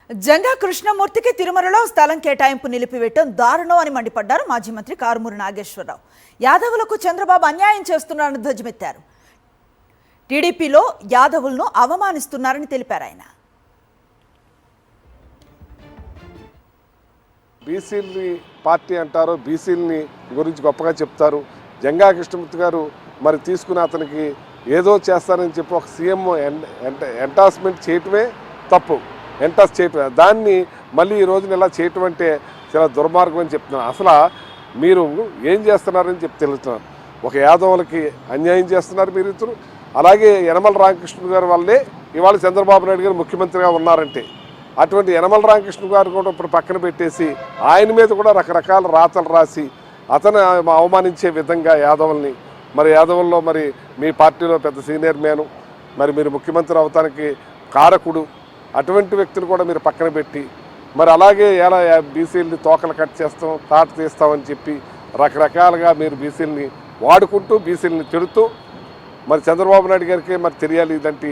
జంగా కృష్ణమూర్తికి తిరుమలలో స్థలం కేటాయింపు నిలిపివేయటం దారుణం అని మండిపడ్డారు మాజీ మంత్రి కారుమూరి నాగేశ్వరరావు. యాదవులకు చంద్రబాబు అన్యాయం చేస్తున్నారని ధ్వజమెత్తారు. టీడీపీలో యాదవులను అవమానిస్తున్నారని తెలిపారు ఆయన. బీసీలని పార్టీ అంటారు, బీసీలని గురించి గొప్పగా చెప్తారు. జంగా కృష్ణమూర్తి గారు మరి తీసుకుని అతనికి ఏదో చేస్తారని చెప్పి ఒక సీఎం ఎంటాస్మెంట్ చేయటమే తప్పు. ఎంటాస్ చేయటం దాన్ని మళ్ళీ ఈ రోజున ఇలా చేయటం అంటే చాలా దుర్మార్గం అని చెప్తున్నాను. అసలు మీరు ఏం చేస్తున్నారని చెప్పి తెలుస్తున్నారు. ఒక యాదవులకి అన్యాయం చేస్తున్నారు మీరు ఇద్దరు. అలాగే యనమల రామకృష్ణ గారి వల్లే ఇవాళ చంద్రబాబు నాయుడు గారు ముఖ్యమంత్రిగా ఉన్నారంటే అటువంటి యనమల రామకృష్ణ గారు కూడా ఇప్పుడు పక్కన పెట్టేసి ఆయన మీద కూడా రకరకాల రాతలు రాసి అతను అవమానించే విధంగా యాదవుల్ని, మరి యాదవుల్లో మరి మీ పార్టీలో పెద్ద సీనియర్ మ్యాను, మరి మీరు ముఖ్యమంత్రి అవటానికి కారకుడు, అటువంటి వ్యక్తిని కూడా మీరు పక్కన పెట్టి మరి అలాగే ఎలా బీసీలని తోకలు కట్ చేస్తాం, తాట తీస్తామని చెప్పి రకరకాలుగా మీరు బీసీలని వాడుకుంటూ బీసీలని తిడుతూ మరి చంద్రబాబు నాయుడు గారికి మరి తెలియాలి ఇలాంటి